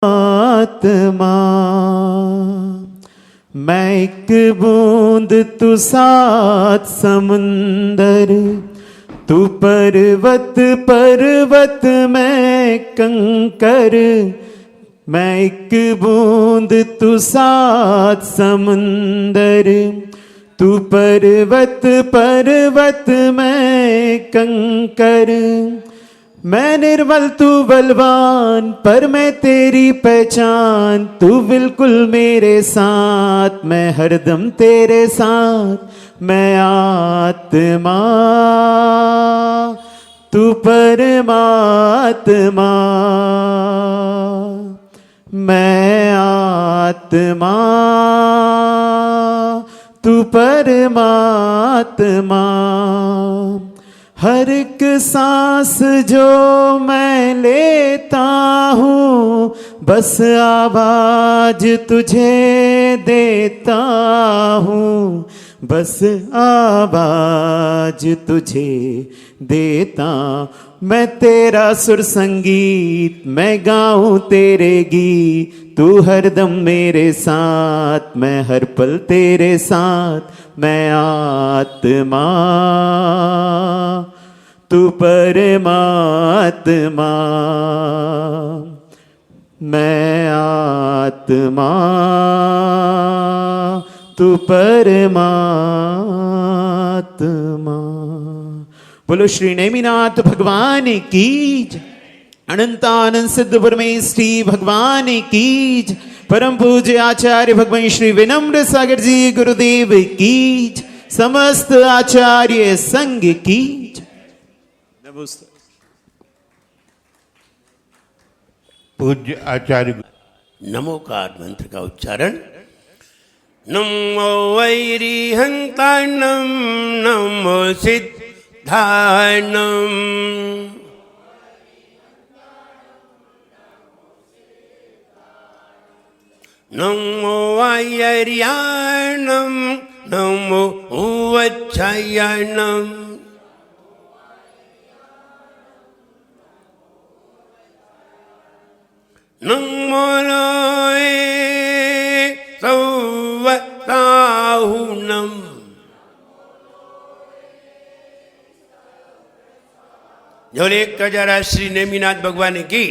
आत्मा मैं एक बूंद तू सात समुंदर, तू पर्वत पर्वत मैं कंकर। मैं एक बूंद तू सात समुंदर, तू पर्वत पर्वत मैं कंकर। मैं निर्मल तू बलवान पर मैं तेरी पहचान, तू बिल्कुल मेरे साथ मैं हरदम तेरे साथ। मैं आत्मा तू परमात्मा, मैं आत्मा तू परमात्मा। हर एक सांस जो मैं लेता हूँ बस आवाज तुझे देता हूँ, बस आवाज तुझे देता। मैं तेरा सुर संगीत मैं गाऊं तेरे गीत, तू हरदम मेरे साथ मैं हर पल तेरे साथ। मैं आत्मा तू परमात्मा, मैं आत्मा तू परमात्मा। बोलो श्री नेमिनाथ भगवान की जय, अनंतानंद सिद्ध परमेष्ठी भगवान की जय, परम पूज्य आचार्य भगवान श्री विनम्र सागर जी गुरुदेव की जय, समस्त आचार्य संघ की जय। पूज्य आचार्य नमोकार मंत्र का उच्चारण। नमो वैरिहंताणं नमो सिद्धाणं, नमो वायर्याणं नमो उवच्छायणं, नमो लोये सौवताहुणम्, जोर एक जरा श्री नेमिनाथ भगवान की,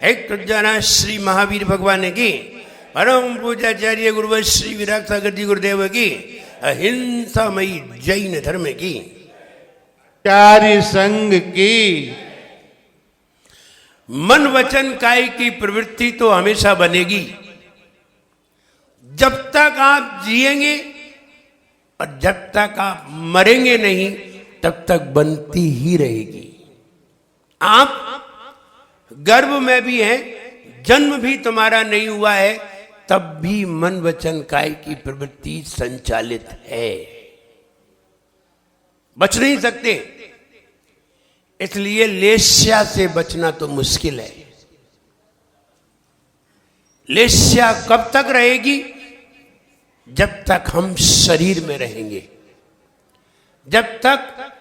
एक जरा श्री महावीर भगवान की, परम पूज्याचार्य गुरुवर श्री विराट सागर जी गुरुदेव की, अहिंसामयी जैन धर्म की, आचार्य संघ की। मन वचन काय की प्रवृत्ति तो हमेशा बनेगी। जब तक आप जिएंगे और जब तक आप मरेंगे नहीं तब तक बनती ही रहेगी। आप गर्भ में भी हैं, जन्म भी तुम्हारा नहीं हुआ है, तब भी मन वचन काय की प्रवृत्ति संचालित है, बच नहीं सकते। इसलिए लेस्या से बचना तो मुश्किल है। लेस्या कब तक रहेगी? जब तक हम शरीर में रहेंगे, जब तक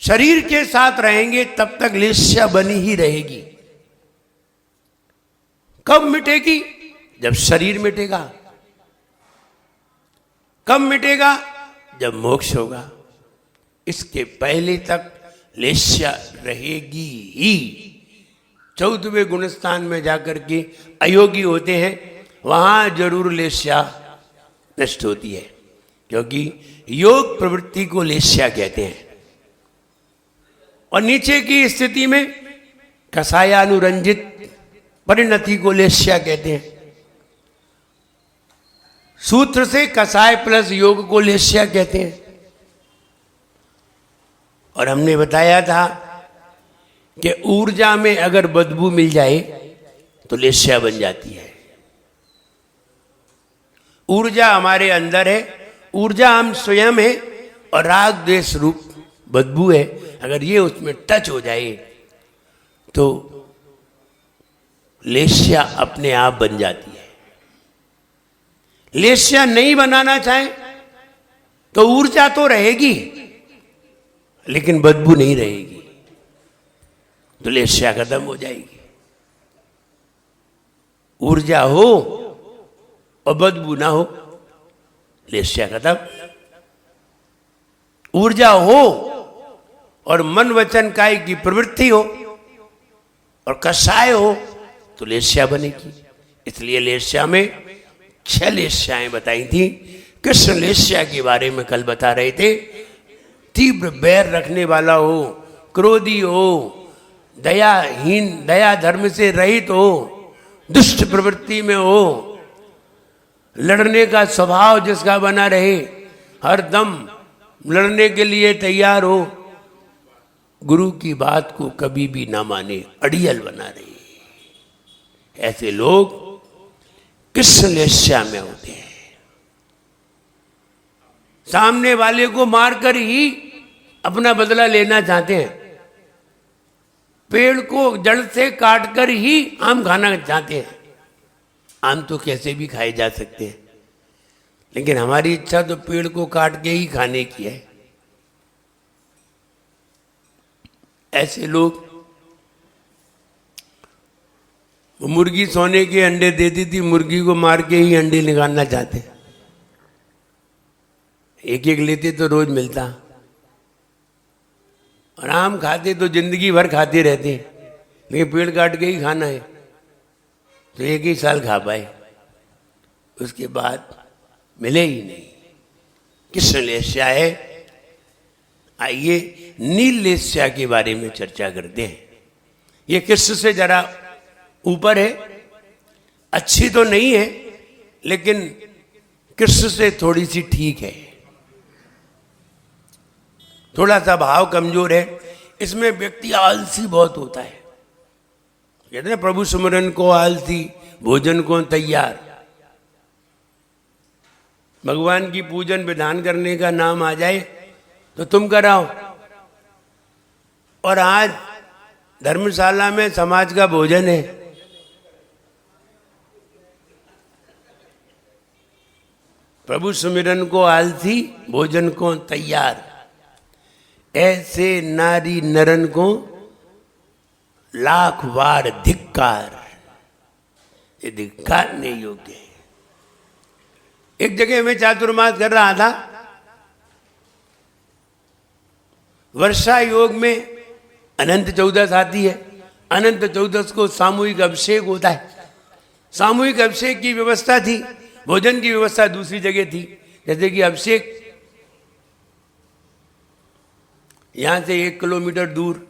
शरीर के साथ रहेंगे तब तक लेस्या बनी ही रहेगी। कब मिटेगी? जब शरीर मिटेगा। कब मिटेगा? जब मोक्ष होगा। इसके पहले तक लेस्या रहेगी ही। 14वें गुणस्थान में जाकर के अयोगी होते हैं, वहां जरूर लेस्या नष्ट होती है, क्योंकि योग प्रवृत्ति को लेस्या कहते हैं। और नीचे की स्थिति में कसायानुरंजित परिणति को लेस्या कहते हैं। सूत्र से कसाय प्लस योग को लेस्या कहते हैं। और हमने बताया था कि ऊर्जा में अगर बदबू मिल जाए तो लेस्या बन जाती है। ऊर्जा हमारे अंदर है, ऊर्जा हम स्वयं है, और राग द्वेष रूप बदबू है। अगर ये उसमें टच हो जाए तो लेस्या अपने आप बन जाती है। लेस्या नहीं बनाना चाहे तो ऊर्जा तो रहेगी लेकिन बदबू नहीं रहेगी, तो लेस्या खत्म हो जाएगी। ऊर्जा हो और बदबू ना हो, लेस्या खत्म। ऊर्जा हो और मन वचन काय की प्रवृत्ति हो और कषाय हो तो लेस्या बनेगी। इसलिए लेस्या में 6 लेस्याएं बताई थी। कृष्ण लेस्या के बारे में कल बता रहे थे। तीव्र बैर रखने वाला हो, क्रोधी हो, दयाहीन, दया धर्म से रहित हो, दुष्ट प्रवृत्ति में हो, लड़ने का स्वभाव जिसका बना रहे, हर दम लड़ने के लिए तैयार हो, गुरु की बात को कभी भी ना माने, अड़ियल बना रहे, ऐसे लोग कृष्ण लेस्या में होते हैं। सामने वाले को मारकर ही अपना बदला लेना चाहते हैं। पेड़ को जड़ से काटकर ही आम खाना चाहते हैं। आम तो कैसे भी खाए जा सकते हैं, लेकिन हमारी इच्छा तो पेड़ को काट के ही खाने की है। ऐसे लोग, मुर्गी सोने के अंडे देती थी, मुर्गी को मार के ही अंडे निकालना चाहते हैं। एक एक लेते तो रोज मिलता, और आम खाते तो जिंदगी भर खाते रहते, लेकिन पेड़ काट के ही खाना है तो एक ही साल खा पाए, उसके बाद मिले ही नहीं। कृष्ण लेस्या है। आइए नील लेस्या के बारे में चर्चा करते हैं। ये कृष्ण से जरा ऊपर है, अच्छी तो नहीं है, लेकिन कृष्ण से थोड़ी सी ठीक है। थोड़ा सा भाव कमजोर है। इसमें व्यक्ति आलसी बहुत होता है। कहते हैं प्रभु सुमिरन को आलसी, भोजन को तैयार। भगवान की पूजन विधान करने का नाम आ जाए तो तुम कराओ। और आज धर्मशाला में समाज का भोजन है, प्रभु सुमिरन को आलसी, भोजन को तैयार। ऐसे नारी नरन को लाख बार धिक्कार। ये धिक्कारने योग्य है। एक जगह मैं चातुर्मास कर रहा था। वर्षा योग में अनंत चौदस आती है। अनंत चौदस को सामूहिक अभिषेक होता है। सामूहिक अभिषेक की व्यवस्था थी, भोजन की व्यवस्था दूसरी जगह थी। जैसे कि अभिषेक यहां से 1 किलोमीटर दूर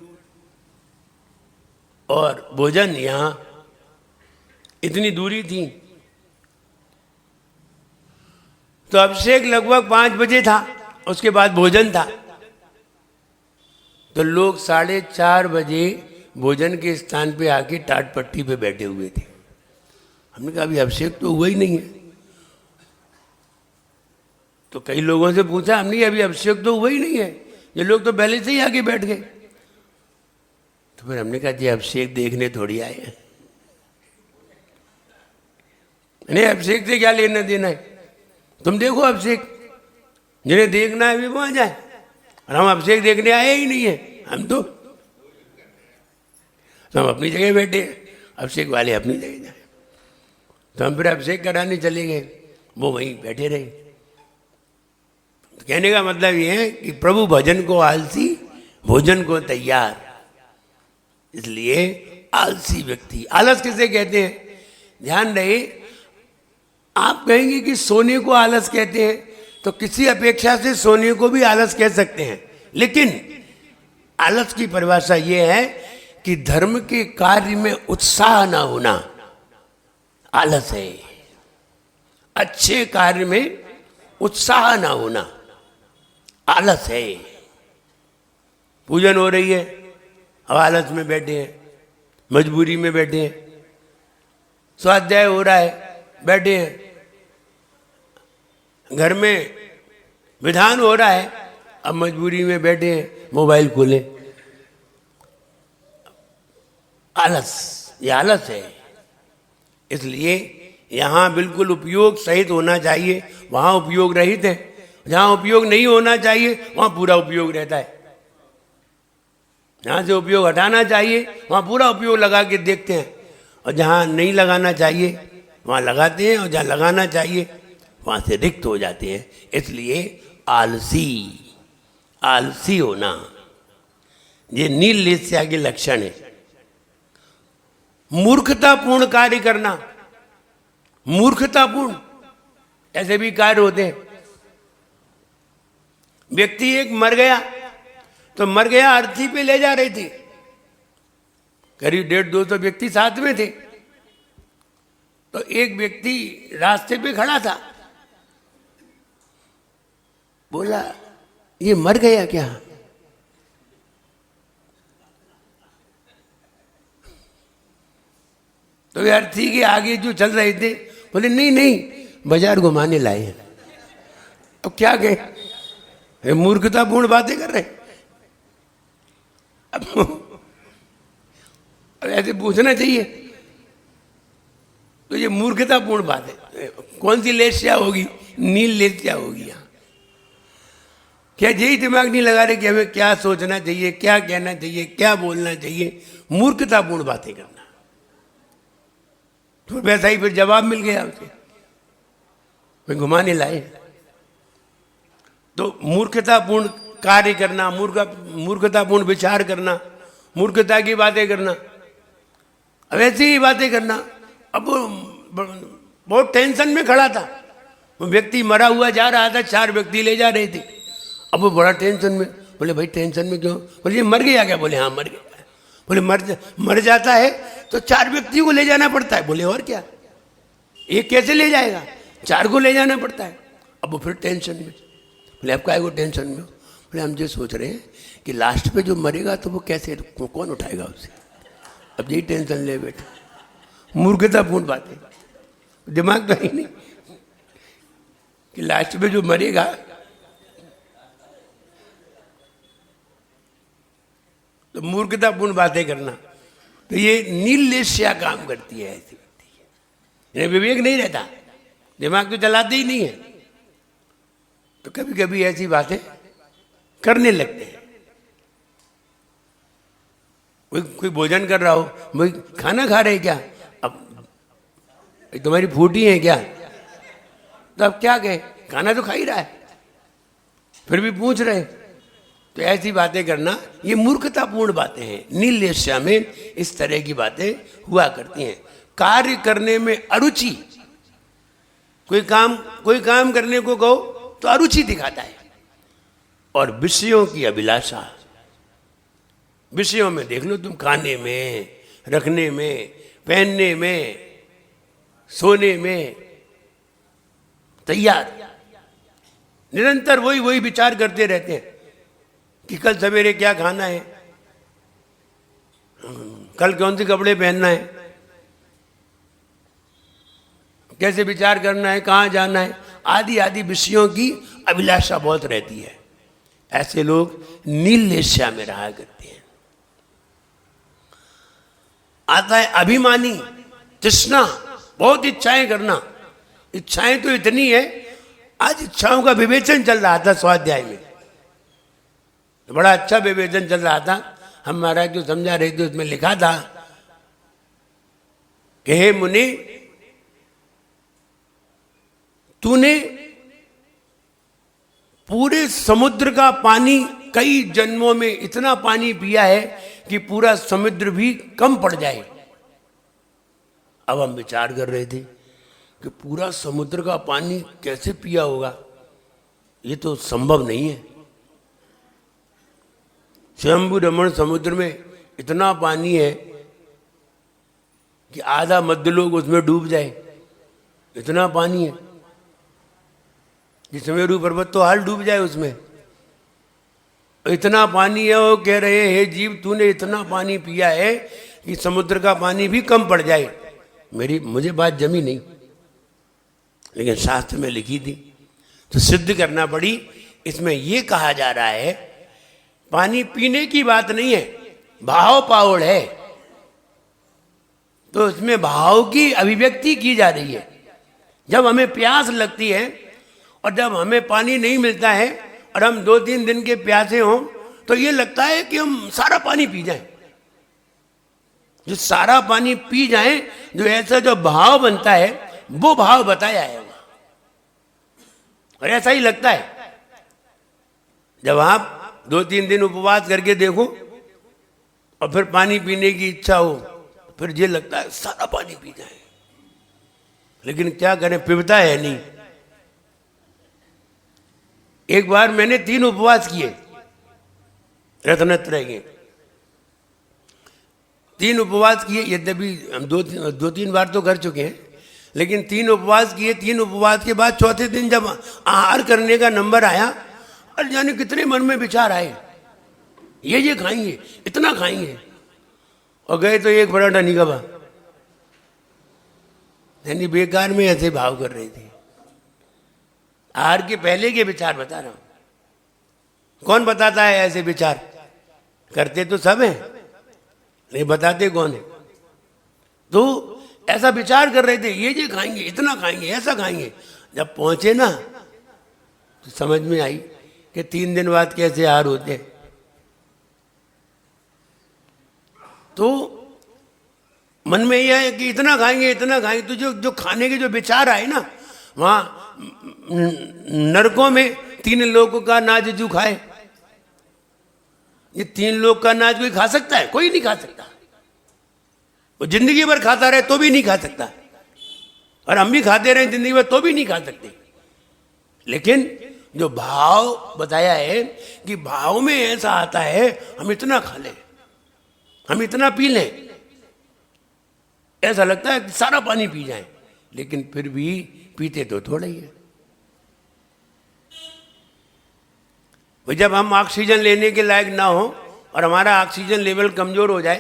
और भोजन यहां इतनी दूरी थी। तो अभिषेक लगभग 5 बजे था, उसके बाद भोजन था। तो लोग 4:30 बजे भोजन के स्थान पे आके टाट पट्टी पे बैठे हुए थे। हमने कहा अभी अभिषेक तो हुआ ही नहीं है। तो कई लोगों से पूछा, हमने अभी अभिषेक तो हुआ ही नहीं है, ये लोग तो पहले से ही आके बैठ गए। तो फिर हमने कहा जी अभिषेक देखने थोड़ी आए हैं, नहीं अभिषेक से क्या लेना देना है, तुम देखो अभिषेक, जिन्हें देखना है वो आ जाए। और हम अभिषेक देखने आए ही नहीं है, हम तो अपनी जगह बैठे हैं, अभिषेक वाले अपनी जगह जाए। तो हम फिर अभिषेक कराने चले गए, वो वहीं बैठे रहे। तो कहने का मतलब ये है कि प्रभु भजन को आलसी, भोजन को तैयार। इसलिए आलसी व्यक्ति, आलस किसे कहते हैं ध्यान रहे। आप कहेंगे कि सोने को आलस कहते हैं, तो किसी अपेक्षा से सोने को भी आलस कह सकते हैं। लेकिन आलस की परिभाषा यह है कि धर्म के कार्य में उत्साह ना होना आलस है। अच्छे कार्य में उत्साह ना होना आलस है। पूजन हो रही है, अब आलस में बैठे हैं, मजबूरी में बैठे हैं। स्वाध्याय हो रहा है, बैठे हैं। घर में विधान हो रहा है, अब मजबूरी में बैठे हैं, मोबाइल खोले। आलस, ये आलस है। इसलिए यहाँ बिल्कुल उपयोग सहित होना चाहिए, वहाँ उपयोग रहित है। जहाँ उपयोग नहीं होना चाहिए वहाँ पूरा उपयोग रहता है। जहाँ से उपयोग हटाना चाहिए वहाँ पूरा उपयोग लगा के देखते हैं। और जहाँ नहीं लगाना चाहिए वहाँ लगाते हैं, और जहाँ लगाना चाहिए वहाँ से रिक्त हो जाते हैं। इसलिए आलसी होना ये नीललेस्या के लक्षण है। मूर्खतापूर्ण कार्य करना, मूर्खतापूर्ण ऐसे भी कार्य होते हैं। व्यक्ति एक मर गया तो मर गया अर्थी पे ले जा रहे थे, करीब 150-200 व्यक्ति साथ में थे। तो एक व्यक्ति रास्ते पे खड़ा था, बोला ये मर गया क्या? तो वे अर्थी के आगे जो चल रहे थे बोले नहीं नहीं, बाजार घुमाने लाए हैं। अब क्या कहे, मूर्खतापूर्ण बातें कर रहे। अब ऐसे पूछना चाहिए, तो ये मूर्खतापूर्ण बात है। कौन सी लेस्या होगी? नील लेस्या होगी। यहाँ क्या यही दिमाग नहीं लगा रहे कि हमें क्या सोचना चाहिए, क्या कहना चाहिए, क्या बोलना चाहिए? मूर्खतापूर्ण बातें करना। तो वैसा ही फिर जवाब मिल गया उसे, वे घुमाने लाए। तो मूर्खतापूर्ण कार्य करना, मूर्खतापूर्ण विचार करना, मूर्खता की बातें करना, अब ऐसी ही बातें करना। अब वो बहुत टेंशन में खड़ा था, वो व्यक्ति मरा हुआ जा रहा था, 4 व्यक्ति ले जा रहे थे। अब वो बड़ा टेंशन में, बोले भाई टेंशन में क्यों? बोले ये मर गया क्या? बोले हाँ मर गया। बोले मर जाता है तो 4 व्यक्ति को ले जाना पड़ता है। बोले और क्या, एक कैसे ले जाएगा? 4 को ले जाना पड़ता है। अब वो फिर टेंशन में। बोले आप काहे को टेंशन में हो? बोले हम जो सोच रहे हैं कि लास्ट पे जो मरेगा तो वो कैसे, कौन उठाएगा उसे? अब यही टेंशन ले बैठे। मूर्खतापूर्ण बातें, दिमाग तो ही नहीं कि लास्ट पे जो मरेगा तो मूर्खतापूर्ण बातें करना। तो ये नीललेस्या काम करती है ऐसी व्यक्ति। इन्हें विवेक नहीं रहता, दिमाग तो चलाते ही नहीं है, तो कभी कभी ऐसी बातें करने लगते हैं। कोई भोजन कर रहा हो, भाई खाना खा रहे क्या? अब तुम्हारी फूटी है क्या? तो अब क्या कहे, खाना तो खा ही रहा है, फिर भी पूछ रहे। तो ऐसी बातें करना ये मूर्खतापूर्ण बातें हैं। नीललेस्या में इस तरह की बातें हुआ करती हैं। कार्य करने में अरुचि, कोई काम करने को कहो तो अरुचि दिखाता है। और विषयों की अभिलाषा, विषयों में देख लो तुम, खाने में, रखने में, पहनने में, सोने में, तैयार निरंतर वही विचार करते रहते हैं कि कल सवेरे क्या खाना है, कल कौन से कपड़े पहनना है, कैसे विचार करना है, कहाँ जाना है, आदि आदि विषयों की अभिलाषा बहुत रहती है। ऐसे लोग नीललेस्या में रहा करते हैं। आता है अभिमानी, तृष्णा, बहुत इच्छाएं करना। इच्छाएं तो इतनी है, आज इच्छाओं का विवेचन चल रहा था स्वाध्याय में, बड़ा अच्छा विवेचन चल रहा था। हम महाराज जो समझा रहे थे उसमें लिखा था कि हे मुनि, तूने पूरे समुद्र का पानी कई जन्मों में इतना पानी पिया है कि पूरा समुद्र भी कम पड़ जाए। अब हम विचार कर रहे थे कि पूरा समुद्र का पानी कैसे पिया होगा, ये तो संभव नहीं है। स्वयंभू रमण समुद्र में इतना पानी है कि आधा मध्यलोक उसमें डूब जाए, इतना पानी है। सुमेरु पर्वत तो हाल डूब जाए उसमें, इतना पानी है। वो कह रहे हैं हे जीव, तूने इतना पानी पिया है कि समुद्र का पानी भी कम पड़ जाए। मुझे बात जमी नहीं, लेकिन शास्त्र में लिखी थी तो सिद्ध करना पड़ी। इसमें यह कहा जा रहा है पानी पीने की बात नहीं है, भाव पावड़ है। तो इसमें भाव की अभिव्यक्ति की जा रही है। जब हमें प्यास लगती है और जब हमें पानी नहीं मिलता है और हम 2-3 दिन के प्यासे हों, तो ये लगता है कि हम सारा पानी पी जाएं। जो सारा पानी पी जाए, जो ऐसा जो भाव बनता है वो भाव बताया है वहां। और ऐसा ही लगता है जब आप 2-3 दिन उपवास करके देखो और फिर पानी पीने की इच्छा हो, फिर ये लगता है सारा पानी पी जाए, लेकिन क्या करें, पिबता है नहीं। एक बार मैंने 3 उपवास किए रत्नत्रय के, 3 उपवास किए। यद्यपि हम 2-3 बार तो कर चुके हैं, लेकिन 3 उपवास किए। 3 उपवास के बाद चौथे दिन जब आहार करने का नंबर आया, और जाने कितने मन में विचार आए, ये खाएंगे, इतना खाएंगे, और गए तो एक पराठा नहीं खा। यानी बेकार में ऐसे भाव कर रहे थे। आहार के पहले के विचार बता रहा हूं। कौन बताता है ऐसे विचार? करते तो सब हैं, नहीं बताते कौन है? तो ऐसा विचार कर रहे थे, ये खाएंगे, इतना खाएंगे, ऐसा खाएंगे। जब पहुंचे ना तो समझ में आई कि 3 दिन बाद कैसे आहार होते हैं। तो मन में यह है कि इतना खाएंगे, इतना खाएंगे। तो जो खाने के जो विचार आए ना, वहां नरकों में 3 लोगों का नाज जो खाए। ये 3 लोग का नाज कोई खा सकता है? कोई नहीं खा सकता। वो जिंदगी भर खाता रहे तो भी नहीं खा सकता, और हम भी खाते रहे जिंदगी भर तो भी नहीं खा सकते। लेकिन जो भाव बताया है कि भाव में ऐसा आता है, हम इतना खा लें, हम इतना पी लें, ऐसा लगता है कि सारा पानी पी जाए, लेकिन फिर भी पीते तो थोड़ा ही है। जब हम ऑक्सीजन लेने के लायक ना हो और हमारा ऑक्सीजन लेवल कमजोर हो जाए,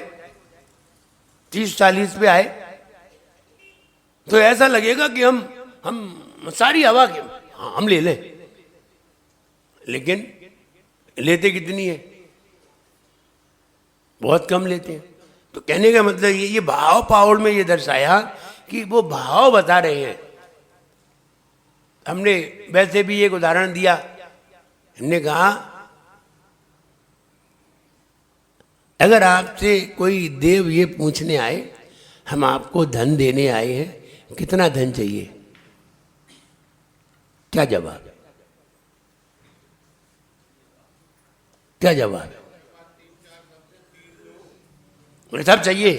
30-40 पे आए, तो ऐसा लगेगा कि हम सारी हवा के हम ले लें, लेकिन लेते कितनी है? बहुत कम लेते हैं। तो कहने का मतलब ये भाव पावड़ में ये दर्शाया कि वो भाव बता रहे हैं। हमने वैसे भी एक उदाहरण दिया, हमने कहा अगर आपसे कोई देव ये पूछने आए, हम आपको धन देने आए हैं, कितना धन चाहिए, क्या जवाब? क्या जवाब? बोले सब चाहिए।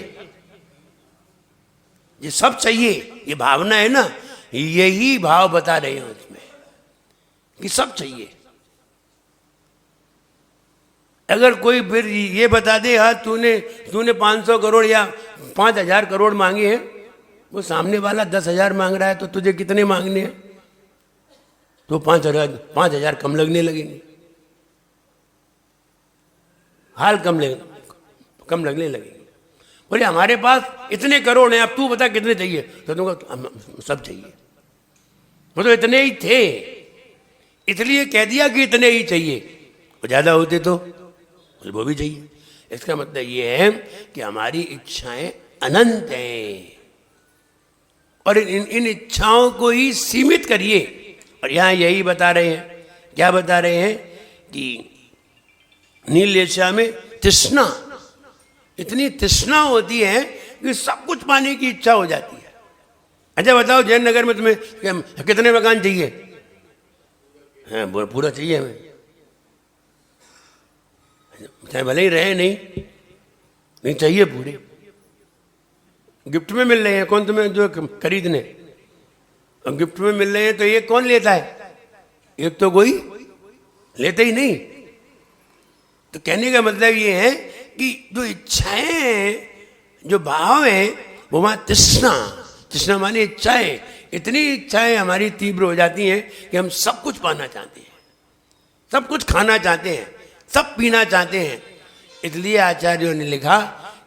ये सब चाहिए, ये भावना है ना, यही भाव बता रहे हैं उसमें कि सब चाहिए। अगर कोई फिर ये बता दे, हाँ तूने 500 करोड़ या 5000 करोड़ मांगे हैं, वो सामने वाला 10,000 मांग रहा है, तो तुझे कितने मांगने हैं? तो 5,000 कम लगने लगेंगे, हाल कम लगने लगेंगे। बोले हमारे पास इतने करोड़ हैं, अब तू बता कितने चाहिए? तो तुमको सब चाहिए। वो तो इतने ही थे, इसलिए कह दिया कि इतने ही चाहिए। वो ज्यादा होते तो वो भी चाहिए। इसका मतलब ये है कि हमारी इच्छाएं अनंत हैं, और इन इच्छाओं को ही सीमित करिए। और यहां यही बता रहे हैं, क्या बता रहे हैं कि नील एशिया में तृष्णा, इतनी तृष्णा होती है कि सब कुछ पाने की इच्छा हो जाती है। अच्छा बताओ, जैन नगर में तुम्हें कितने मकान चाहिए? हाँ पूरा चाहिए हमें, चाहे भले ही रहे नहीं चाहिए पूरे। गिफ्ट में मिल रहे हैं, कौन तुम्हें जो खरीदने, अब गिफ्ट में मिल रहे हैं तो ये कौन लेता है? एक तो कोई लेते ही नहीं। तो कहने का मतलब ये है कि जो इच्छाएं, जो भाव है, वो वहां तृष्णा माने इच्छाएं, इतनी इच्छाएं हमारी तीव्र हो जाती हैं कि हम सब कुछ पाना चाहते हैं, सब कुछ खाना चाहते हैं, सब पीना चाहते हैं। इसलिए आचार्यों ने लिखा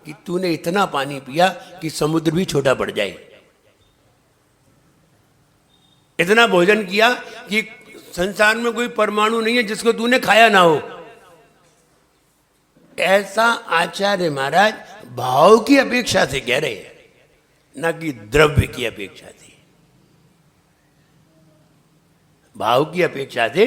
कि तूने इतना पानी पिया कि समुद्र भी छोटा पड़ जाए, इतना भोजन किया कि संसार में कोई परमाणु नहीं है जिसको तूने खाया ना हो। ऐसा आचार्य महाराज भाव की अपेक्षा से कह रहे हैं, ना कि द्रव्य की अपेक्षा से। भाव की अपेक्षा से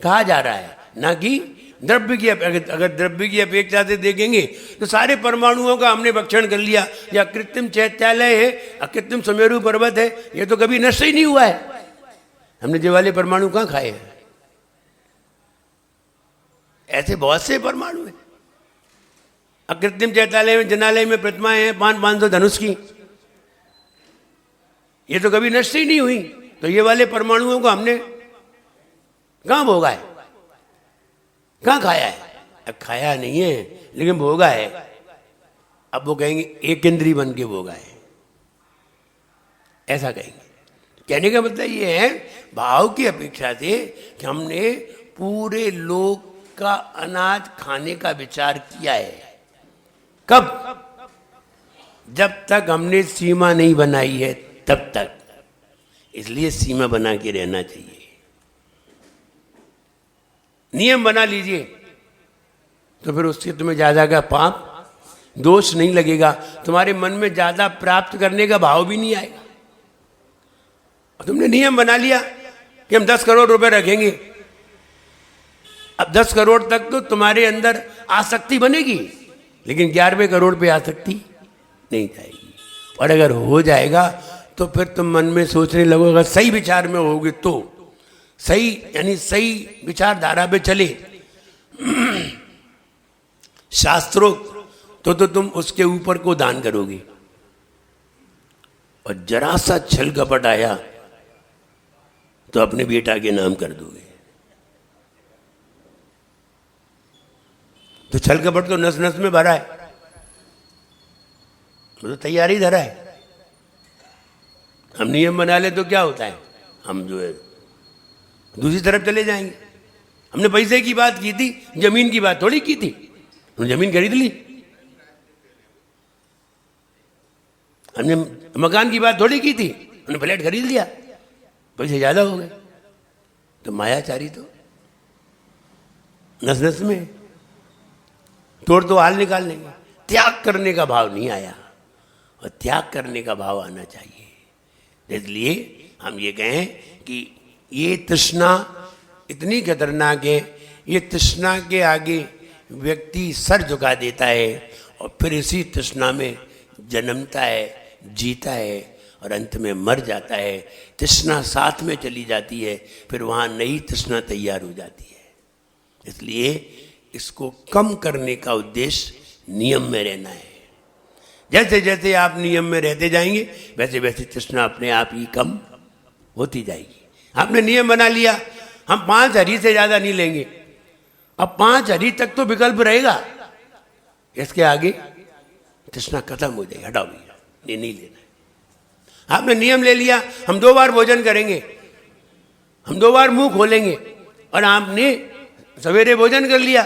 कहा जा रहा है, ना कि द्रव्य की अगर द्रव्य की अपेक्षा से देखेंगे तो सारे परमाणुओं का हमने भक्षण कर लिया। या कृत्रिम चैत्यालय है, अकृत्रिम सुमेरु पर्वत है, ये तो कभी नष्ट ही नहीं हुआ है। हमने ये वाले परमाणु कहाँ खाए हैं? ऐसे बहुत से परमाणु हैं। अकृत्रिम चैत्यालय में, जनालय में प्रतिमाएं हैं 500 धनुष की, ये तो कभी नष्ट ही नहीं हुई। तो ये वाले परमाणुओं को हमने कहाँ भोगा है, कहाँ खाया है? खाया नहीं है लेकिन भोगा है। अब वो कहेंगे एक इंद्री बन के भोगा है, ऐसा कहेंगे। कहने का मतलब ये है भाव की अपेक्षा से कि हमने पूरे लोक का अनाज खाने का विचार किया है। कब? जब तक हमने सीमा नहीं बनाई है तब तक। इसलिए सीमा बना के रहना चाहिए, नियम बना लीजिए, तो फिर उससे तुम्हें ज्यादा का पाप दोष नहीं लगेगा। तुम्हारे मन में ज्यादा प्राप्त करने का भाव भी नहीं आएगा। तुमने नियम बना लिया कि हम 10 करोड़ रुपए रखेंगे। अब 10 करोड़ तक तो तुम्हारे अंदर आसक्ति बनेगी, लेकिन 11वें करोड़ पे आसक्ति नहीं जाएगी। और अगर हो जाएगा तो फिर तुम मन में सोचने लगोगे, सही विचार में होगे तो सही, यानी सही विचारधारा पे चले शास्त्रोक्त, तो तुम उसके ऊपर को दान करोगे। और जरा सा छल कपट आया तो अपने बेटा के नाम कर दोगे। तो छल कपट तो नस नस में भरा है, तो तैयारी धरा है। हम नियम बना ले तो क्या होता है, हम जो है दूसरी तरफ चले जाएंगे। हमने पैसे की बात की थी, जमीन की बात थोड़ी की थी। हमने जमीन खरीद ली। हमने मकान की बात थोड़ी की थी, हमने फ्लैट खरीद लिया, पैसे ज्यादा हो गए। तो मायाचारी तो नस नस में तोड़ तो हाल निकाल लेंगे। त्याग करने का भाव नहीं आया, और त्याग करने का भाव आना चाहिए। इसलिए हम ये कहें कि ये तृष्णा इतनी खतरनाक है, ये तृष्णा के आगे व्यक्ति सर झुका देता है और फिर इसी तृष्णा में जन्मता है, जीता है और अंत में मर जाता है। तृष्णा साथ में चली जाती है, फिर वहाँ नई तृष्णा तैयार हो जाती है। इसलिए इसको कम करने का उद्देश्य नियम में रहना है। जैसे जैसे आप नियम में रहते जाएंगे वैसे वैसे तृष्णा अपने आप ही कम होती जाएगी। आपने नियम बना लिया, हम 5 हरी से ज्यादा नहीं लेंगे। अब 5 हरी तक तो विकल्प रहेगा, इसके आगे तृष्णा खत्म हो जाएगी। हटाओ भैया, ये नहीं लेना है। आपने नियम ले लिया, हम 2 बार भोजन करेंगे, हम 2 बार मुंह खोलेंगे, और आपने सवेरे भोजन कर लिया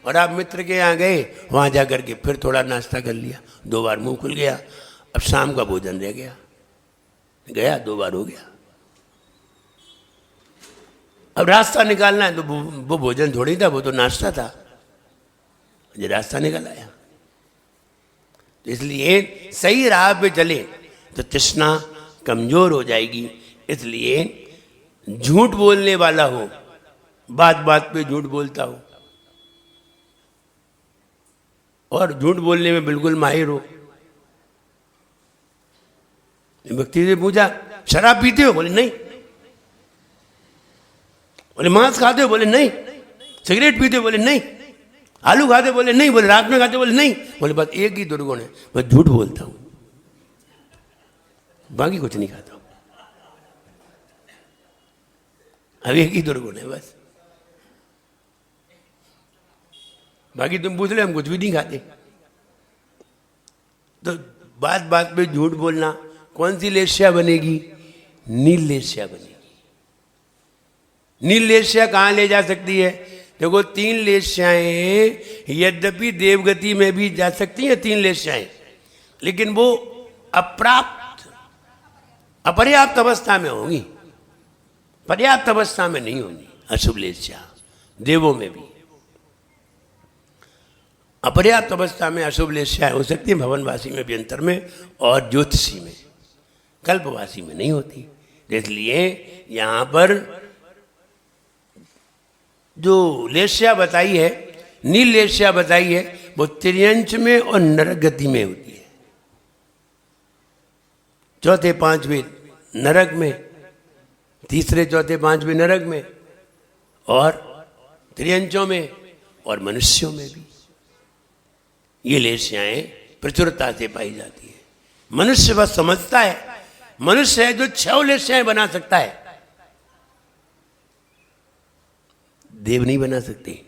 और आप मित्र के यहाँ गए, वहां जाकर के फिर थोड़ा नाश्ता कर लिया, 2 बार मुंह खुल गया। अब शाम का भोजन रह गया 2 बार हो गया। अब रास्ता निकालना है तो वो भोजन थोड़ी था, वो तो नाश्ता था, ये रास्ता निकल आया। इसलिए सही राह पे चले तो तृष्णा कमजोर हो जाएगी। इसलिए झूठ बोलने वाला हो, बात बात पे झूठ बोलता हो और झूठ बोलने में बिल्कुल माहिर हो। व्यक्ति से पूछा, शराब पीते हो? बोले नहीं। बोले मांस खाते हो? बोले नहीं। सिगरेट पीते हो? बोले नहीं। आलू खाते? बोले नहीं। बोले रात में खाते? बोले नहीं। बोले बस एक ही दुर्गुण है, मैं झूठ बोलता हूं, बाकी कुछ नहीं खाता हूं। अब एक ही दुर्गुण है बस, बाकी तुम पूछ ले, हम कुछ भी नहीं खाते। तो बात बात पे झूठ बोलना, कौन सी लेस्या बनेगी? नील लेस्या बनेगी। नील लेस्या कहाँ ले जा सकती है? देखो 3 लेस्याएं यद्यपि देवगति में भी जा सकती हैं 3 लेस्याएं, लेकिन वो अप्राप्त अपर्याप्त अवस्था में होंगी, पर्याप्त अवस्था में नहीं होंगी। अशुभ लेस्या देवों में भी अपर्याप्त अवस्था में अशुभ लेस्या हो सकती है, भवनवासी में, व्यंतर में और ज्योतिषी में, कल्पवासी में नहीं होती। इसलिए यहां पर जो लेस्या बताई है, नील लेस्या बताई है, वो त्रियंच में और नरक गति में होती है। चौथे पांचवें नरक में, तीसरे चौथे पांचवें नरक में, और त्रियंचों में और मनुष्यों में भी ये लेस्याएं प्रचुरता से पाई जाती है। मनुष्य बस समझता है, मनुष्य है जो 6 लेस्याएं बना सकता है, देव नहीं बना सकते।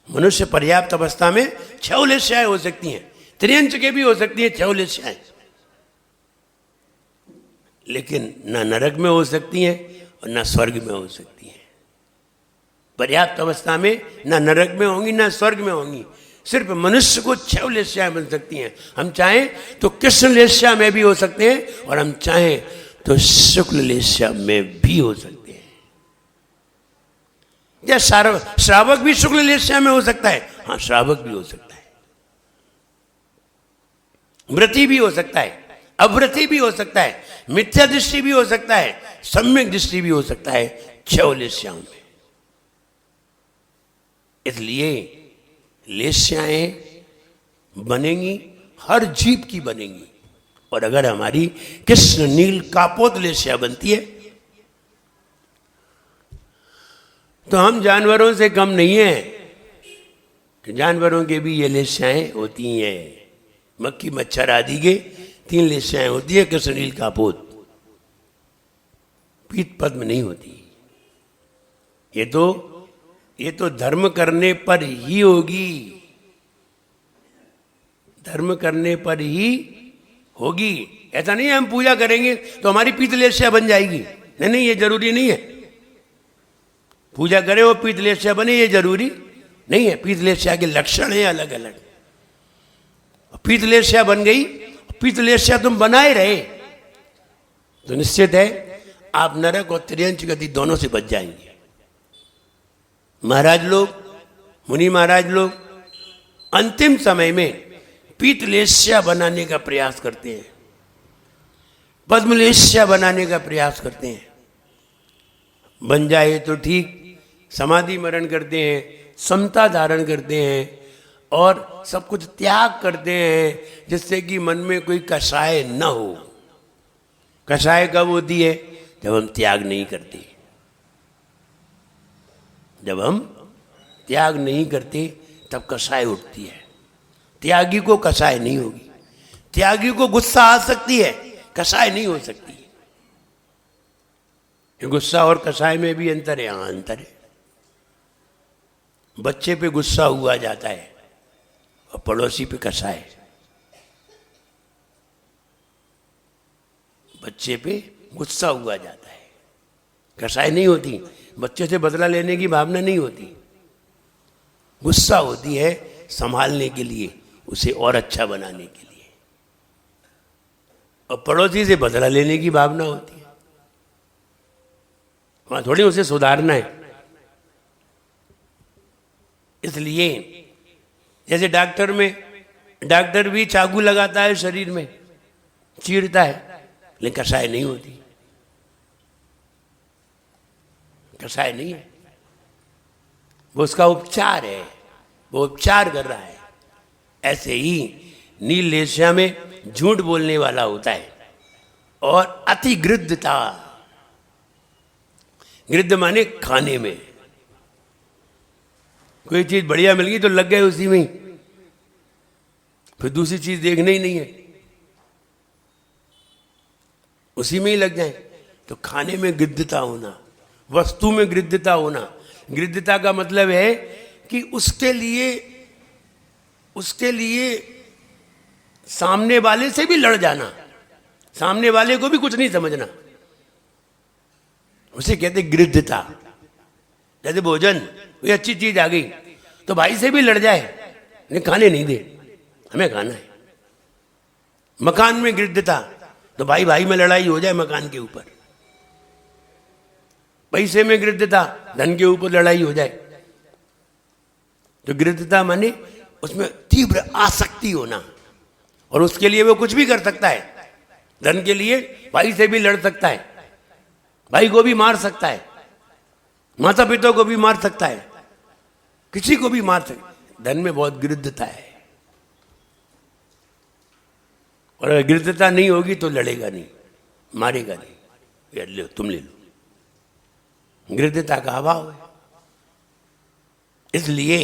मनुष्य पर्याप्त अवस्था में 6 लेस्याएं हो सकती हैं, त्रियंच के भी हो सकती हैं 6 लेस्याएं, लेकिन ना नरक में हो सकती हैं और ना स्वर्ग में हो सकती हैं। पर्याप्त अवस्था में ना नरक में होंगी ना स्वर्ग में होंगी, सिर्फ मनुष्य को 6 लेस्याएं बन सकती हैं। हम चाहें तो कृष्ण लेस्या में भी हो सकते हैं और हम चाहें तो शुक्ल लेस्या में भी हो सकते हैं। या श्रावक भी शुक्ल लेस्या में हो सकता है, हाँ श्रावक भी हो सकता है, व्रती भी हो सकता है, अव्रती भी हो सकता है, मिथ्या दृष्टि भी हो सकता है, सम्यक दृष्टि भी हो सकता है 6 लेस्याओं में। इसलिए लेस्याएं बनेंगी, हर जीव की बनेंगी, और अगर हमारी कृष्ण नील कापोत लेस्या बनती है तो हम जानवरों से कम नहीं हैं कि जानवरों के भी ये लेस्याएं होती हैं। मक्खी मच्छर आदि के 3 लेस्याएं होती है, कृष्ण नील कापोत, पीत पद्म नहीं होती। ये तो धर्म करने पर ही होगी, धर्म करने पर ही होगी। ऐसा नहीं है हम पूजा करेंगे तो हमारी पीत लेस्या बन जाएगी, नहीं नहीं, ये जरूरी नहीं है। पूजा करे वो पीत लेस्या बने ये जरूरी नहीं है। पीत लेस्या के लक्षण हैं अलग अलग। पीत लेस्या बन गई, पीत लेस्या तुम बनाए रहे तो निश्चित है आप नरक और त्रियंच गति दोनों से बच जाएंगे। महाराज लोग, मुनि महाराज लोग अंतिम समय में पीत लेस्या बनाने का प्रयास करते हैं, पद्म लेस्या बनाने का प्रयास करते हैं। बन जाए तो ठीक, समाधि मरण करते हैं, समता धारण करते हैं और सब कुछ त्याग करते हैं जिससे कि मन में कोई कषाय न हो। कषाय कब होती है? जब हम त्याग नहीं करते। जब हम त्याग नहीं करते तब कषाय उठती है। त्यागी को कषाय नहीं होगी। त्यागी को गुस्सा आ सकती है, कषाय नहीं हो सकती। ये गुस्सा और कषाय में भी अंतर है। हाँ अंतर है। बच्चे पे गुस्सा हुआ जाता है और पड़ोसी पे कषाय। बच्चे पे गुस्सा हुआ जाता है, कषाय नहीं होती। बच्चे से बदला लेने की भावना नहीं होती। गुस्सा होती है संभालने के लिए, उसे और अच्छा बनाने के लिए, और पड़ोसी से बदला लेने की भावना होती है। वहां थोड़ी उसे सुधारना है। इसलिए जैसे डॉक्टर भी चाकू लगाता है शरीर में, चीरता है, लेकिन कषाय नहीं होती। कषाय नहीं है, वो उसका उपचार है, वो उपचार कर रहा है। ऐसे ही नील लेस्या में झूठ बोलने वाला होता है और अति गृद्धता। गृद्ध माने खाने में कोई चीज बढ़िया मिल गई तो लग गए उसी में ही, फिर दूसरी चीज देखना ही नहीं है, उसी में ही लग जाए। तो खाने में गृद्धता होना, वस्तु में गृद्धता होना। गृद्धता का मतलब है कि उसके लिए सामने वाले से भी लड़ जाना, सामने वाले को भी कुछ नहीं समझना, उसे कहते गृद्धता। जैसे भोजन, कोई अच्छी चीज आ गई तो भाई से भी लड़ जाए, नहीं खाने नहीं दे, हमें खाना है। मकान में गृद्धता, तो भाई भाई में लड़ाई हो जाए मकान के ऊपर। पैसे में गृद्धता, धन के ऊपर लड़ाई हो जाए। तो गृद्धता माने उसमें तीव्र आसक्ति होना, और उसके लिए वो कुछ भी कर सकता है। धन के लिए भाई से भी लड़ सकता है, भाई को भी मार सकता है, माता पिता को भी मार सकता है, किसी को भी मार सकता है। धन में बहुत गिरद्धता है, और अगर गिरद्धता नहीं होगी तो लड़ेगा नहीं, मारेगा नहीं। ये लो, तुम ले लो। गिरद्धता का अभाव है, इसलिए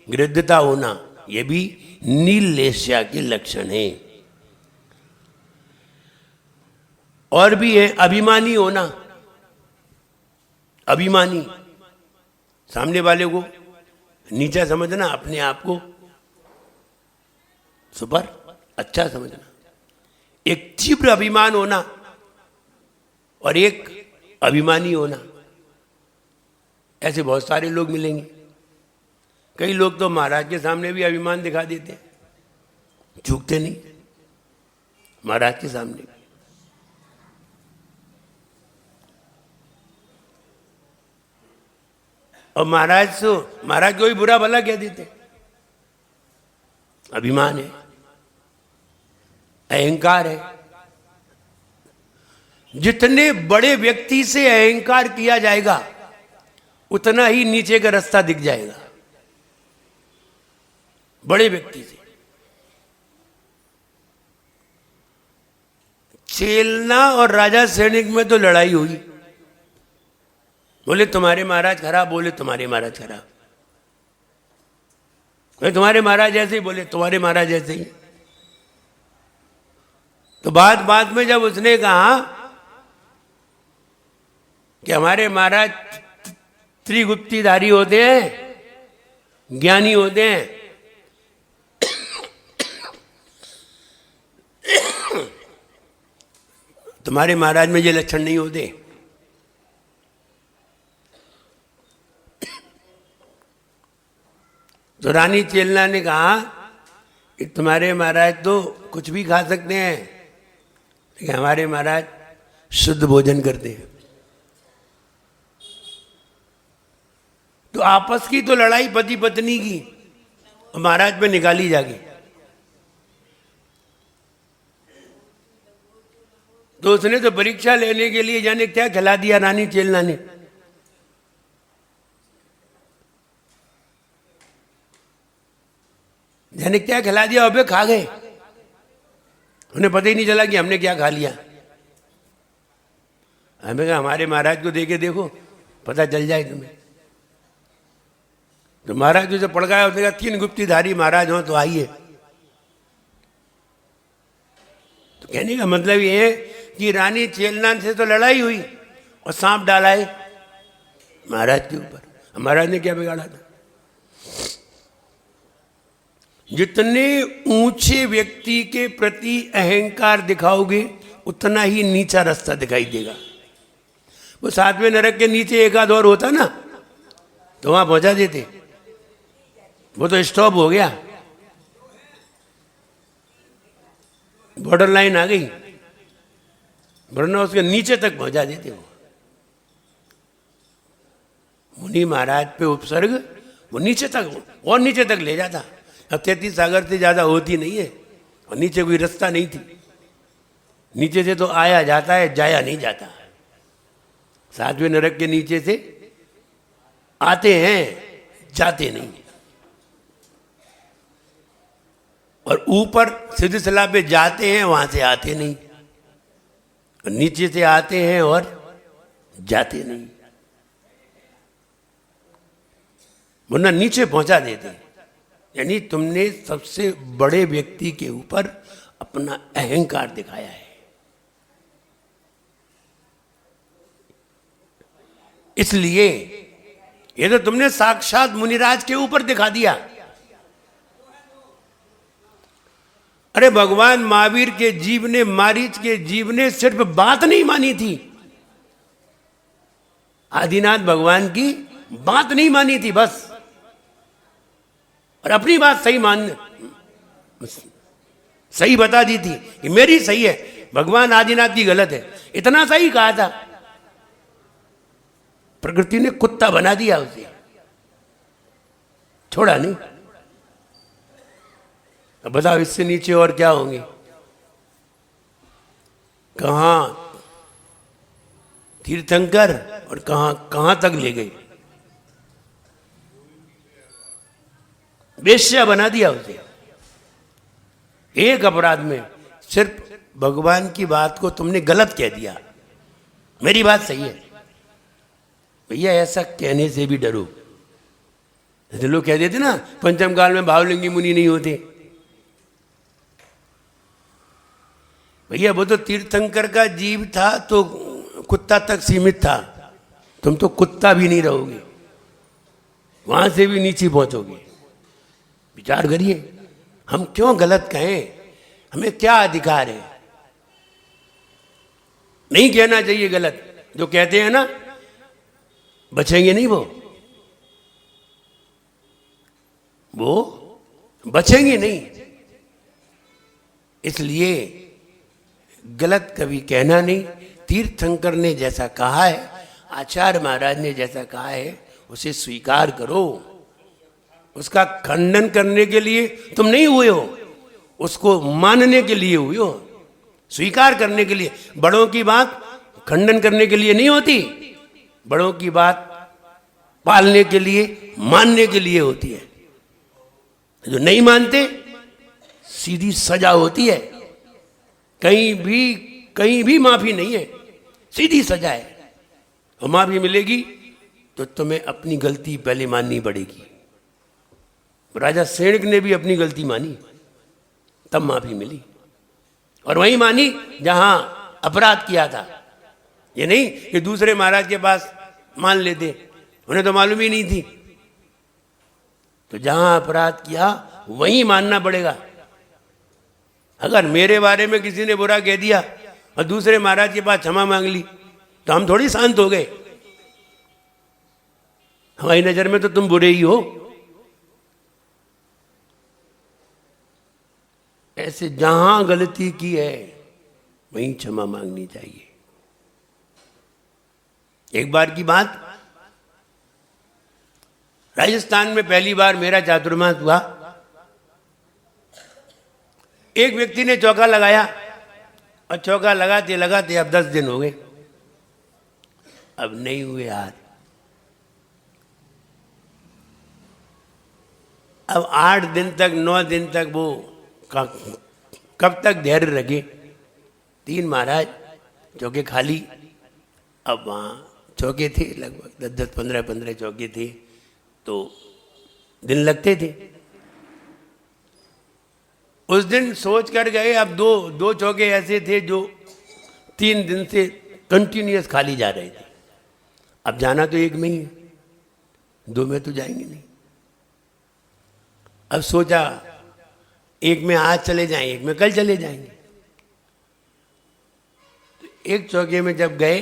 गिरद्धता होना यह भी नीलेश्या के लक्षण है। और भी है अभिमानी होना। अभिमानी, सामने वाले को नीचा समझना, अपने आप को सुपर अच्छा समझना। एक तीव्र अभिमान होना और एक अभिमानी होना। ऐसे बहुत सारे लोग मिलेंगे। कई लोग तो महाराज के सामने भी अभिमान दिखा देते हैं, झुकते नहीं महाराज के सामने। और महाराज को भी बुरा भला कह देते। अभिमान है, अहंकार है। जितने बड़े व्यक्ति से अहंकार किया जाएगा उतना ही नीचे का रास्ता दिख जाएगा। बड़े व्यक्ति से चेलना और राजा सैनिक में तो लड़ाई हुई, बोले तुम्हारे महाराज खराब, बोले तुम्हारे महाराज खराब। मैं तुम्हारे महाराज ऐसे ही, बोले तुम्हारे महाराज ऐसे ही। तो बात में जब उसने कहा कि हमारे महाराज त्रिगुप्तीधारी होते हैं, ज्ञानी होते हैं, तुम्हारे महाराज में ये लक्षण नहीं होते। तो रानी चेलना ने कहा कि तुम्हारे महाराज तो कुछ भी खा सकते हैं, लेकिन हमारे महाराज शुद्ध भोजन करते हैं। तो आपस की तो लड़ाई पति पत्नी की, और महाराज पे निकाली जाके। तो उसने तो परीक्षा लेने के लिए जाने क्या खिला दिया रानी चेलना ने। जाने क्या खिला दिया, अबे खा गए। उन्हें पता ही नहीं चला कि हमने क्या खा लिया। हमें कहा हमारे महाराज को देके देखो, पता चल जाए तुम्हें। तो महाराज जो पड़ गया, उसने कहा 3 गुप्तीधारी महाराज हो तो आइए। तो कहने का मतलब ये है कि रानी चेलना से तो लड़ाई हुई और सांप डाला है महाराज के ऊपर। महाराज ने क्या बिगाड़ा था? जितने ऊंचे व्यक्ति के प्रति अहंकार दिखाओगे उतना ही नीचा रास्ता दिखाई देगा। वो 7वें नरक के नीचे एक आध और होता ना तो वहां पहुंचा देते। वो तो स्टॉप हो गया, बॉर्डर लाइन आ गई, वरना उसके नीचे तक पहुंचा देते। वो मुनि महाराज पे उपसर्ग वो नीचे तक और नीचे तक ले जाता। अब 33 सागर से ज्यादा होती नहीं है, और नीचे कोई रास्ता नहीं थी। नीचे से तो आया जाता है, जाया नहीं जाता। 7वें नरक के नीचे से आते हैं, जाते नहीं। और ऊपर सीधी सलाह पे जाते हैं, वहां से आते नहीं। और नीचे से आते हैं और जाते नहीं, वरना नीचे पहुंचा देते हैं। यानी तुमने सबसे बड़े व्यक्ति के ऊपर अपना अहंकार दिखाया है। इसलिए ये तो तुमने साक्षात मुनिराज के ऊपर दिखा दिया। अरे भगवान महावीर के जीव ने, मारीच के जीव ने सिर्फ बात नहीं मानी थी। आदिनाथ भगवान की बात नहीं मानी थी बस, और अपनी बात सही बता दी थी कि मेरी सही है, भगवान आदिनाथ की गलत है। इतना सही कहा था, प्रकृति ने कुत्ता बना दिया उसे, छोड़ा नहीं। अब बताओ इससे नीचे और क्या होंगे? कहां तीर्थंकर और कहां तक ले गए। वेश्या बना दिया उसे। एक अपराध में सिर्फ भगवान की बात को तुमने गलत कह दिया। मेरी बात सही है भैया, ऐसा कहने से भी डरो। जैसे लोग कह देते ना पंचम काल में भावलिंगी मुनि नहीं होते। भैया वो तो तीर्थंकर का जीव था तो कुत्ता तक सीमित था, तुम तो कुत्ता भी नहीं रहोगे, वहां से भी नीचे पहुंचोगे। विचार करिए, हम क्यों गलत कहें? हमें क्या अधिकार है? नहीं कहना चाहिए गलत। जो कहते हैं ना बचेंगे नहीं, वो बचेंगे नहीं। इसलिए गलत कभी कहना नहीं। तीर्थंकर ने जैसा कहा है, आचार्य महाराज ने जैसा कहा है, उसे स्वीकार करो। उसका खंडन करने के लिए तुम नहीं हुए हो, उसको मानने के लिए हुए हो, स्वीकार करने के लिए। बड़ों की बात खंडन करने के लिए नहीं होती, बड़ों की बात पालने के लिए, मानने के लिए होती है। जो नहीं मानते सीधी सजा होती है, कहीं भी माफी नहीं है, सीधी सजा है। और माफी मिलेगी तो तुम्हें अपनी गलती पहले माननी पड़ेगी। राजा सेणक ने भी अपनी गलती मानी, तब माफी मिली, और वही मानी जहां अपराध किया था। ये नहीं कि दूसरे महाराज के पास मान लेते, उन्हें तो मालूम ही नहीं थी। तो जहां अपराध किया वहीं मानना पड़ेगा। अगर मेरे बारे में किसी ने बुरा कह दिया और दूसरे महाराज के पास क्षमा मांग ली तो हम थोड़ी शांत हो गए। हमारी नजर में तो तुम बुरे ही हो। ऐसे जहां गलती की है वहीं क्षमा मांगनी चाहिए। एक बार की बात, राजस्थान में पहली बार मेरा चातुर्मास हुआ। एक व्यक्ति ने चौका लगाया और चौका लगाते लगाते अब 10 दिन हो गए, अब नहीं हुए हाथ। अब 8 दिन तक 9 दिन तक वो कब तक धैर्य रखे। 3 महाराज, चौके खाली। अब वहां चौके थे लगभग 10-10, 15-15 चौके थे, तो दिन लगते थे। उस दिन सोच कर गए, अब दो चौके ऐसे थे जो 3 दिन से कंटिन्यूअस खाली जा रहे थे। अब जाना तो एक में ही है, 2 में तो जाएंगे नहीं। अब सोचा एक में आज चले जाएं, एक में कल चले जाएंगे। तो एक चौके में जब गए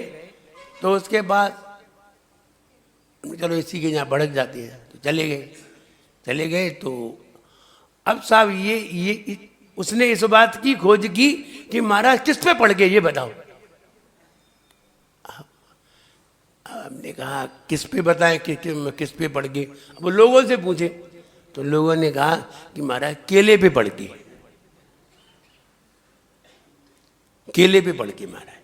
तो उसके बाद चलो इसी के यहाँ भड़क जाते हैं, तो चले गए। तो अब साहब ये उसने इस बात की खोज की कि महाराज किस पे पड़ गए ये बताओ। हमने कहा किस पे बताएं कि किस पे पड़ गए। वो लोगों से पूछे तो लोगों ने कहा कि महाराज केले पे पड़ गए, केले पे पड़ गए महाराज।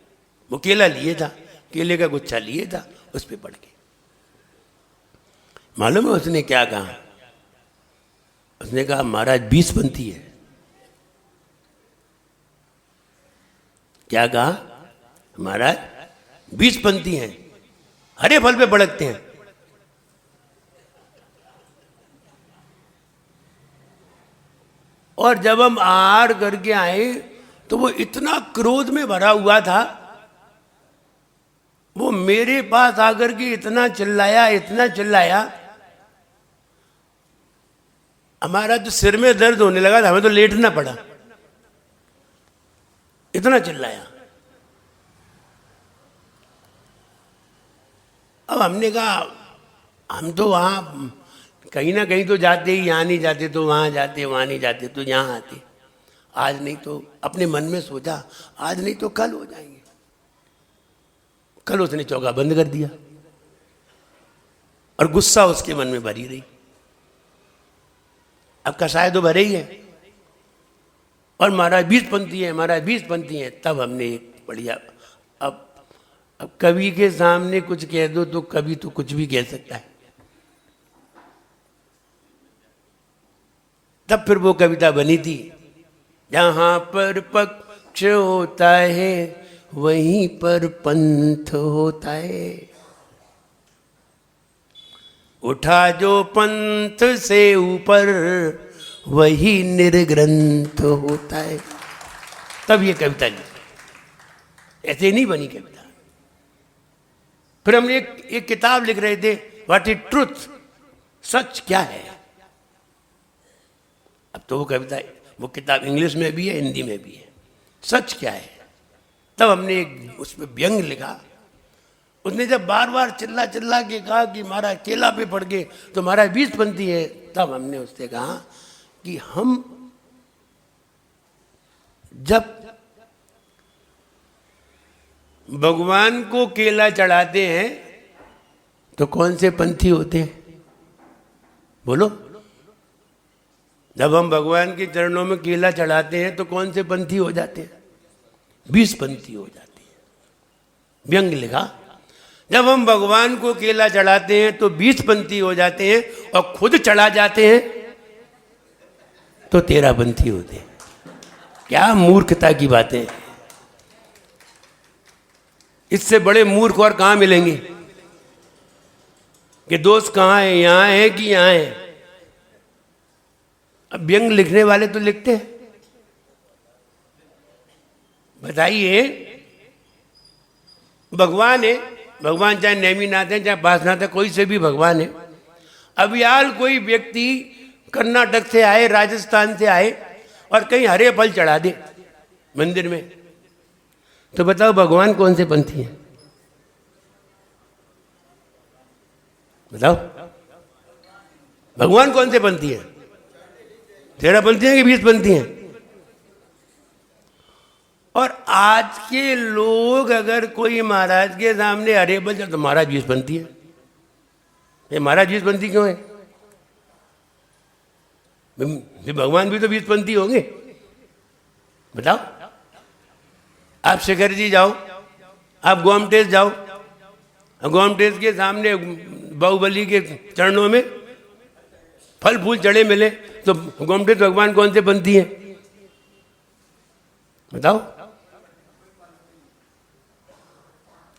वो केला लिए था, केले का गुच्छा लिए था, उस पे पड़ गए। मालूम है उसने क्या कहा? उसने कहा महाराज 20 पंथी है। क्या कहा? महाराज 20 पंथी हैं, हरे फल पे भड़कते हैं। और जब हम आहार करके आए तो वो इतना क्रोध में भरा हुआ था, वो मेरे पास आकर के इतना चिल्लाया, हमारा तो सिर में दर्द होने लगा था, हमें तो लेटना पड़ा, इतना चिल्लाया। अब हमने कहा हम तो वहां कहीं ना कहीं तो जाते ही, यहाँ नहीं जाते तो वहां जाते, वहां नहीं जाते तो यहाँ आते। आज नहीं तो, अपने मन में सोचा आज नहीं तो कल हो जाएंगे। कल उसने चौका बंद कर दिया और गुस्सा उसके मन में भरी रही। अब कसाय तो भरे ही है, और महाराज 20 पंथी है, महाराज 20 पंथी है। तब हमने एक बढ़िया, अब कवि के सामने कुछ कह दो तो कवि तो कुछ भी कह सकता है। तब फिर वो कविता बनी थी, जहां पर पक्ष होता है वहीं पर पंथ होता है, उठा जो पंथ से ऊपर वही निर्ग्रंथ होता है। तब ये कविता लिखी, ऐसे नहीं बनी कविता। फिर हमने एक किताब लिख रहे थे, व्हाट इज ट्रुथ, सच क्या है। अब तो वो कविता, वो किताब इंग्लिश में भी है, हिंदी में भी है, सच क्या है। तब हमने उस पर व्यंग लिखा। उसने जब बार बार चिल्ला चिल्ला के कहा कि महाराज केला पे पड़ गए तो महाराज 20पंथी है, तब हमने उससे कहा कि हम जब भगवान को केला चढ़ाते हैं तो कौन से पंथी होते हैं, बोलो। जब हम भगवान के चरणों में केला चढ़ाते हैं तो कौन से पंथी हो जाते हैं, 20पंथी हो जाते हैं। व्यंग लिखा, जब हम भगवान को केला चढ़ाते हैं तो 20पंथी हो जाते हैं, और खुद चढ़ा जाते हैं तो 13पंथी होते हैं। क्या मूर्खता की बातें, इससे बड़े मूर्ख और कहां मिलेंगे कि दोस्त कहां है, यहां है कि यहां है। अब व्यंग लिखने वाले तो लिखते हैं। बताइए, भगवान है, भगवान चाहे नेमिनाथ है चाहे पासनाथ है, कोई से भी भगवान है। अभियाल कोई व्यक्ति कर्नाटक से आए, राजस्थान से आए और कहीं हरे फल चढ़ा दे मंदिर में, तो बताओ भगवान कौन से पंथी हैं, बताओ भगवान कौन से पंथी हैं, 13पंथी हैं कि 20पंथी हैं। और आज के लोग अगर कोई महाराज के सामने हरे फल जाए तो महाराज 20पंथी है। ये महाराज 20पंथी क्यों है, भगवान भी तो 20पंथी होंगे, बताओ। आप शिखर जी जाओ, आप गोमटेश जाओ, गोमटेश के सामने बाहुबली के चरणों में फल फूल चढ़े मिले तो गोमटेश भगवान कौन से पंथी हैं, बताओ।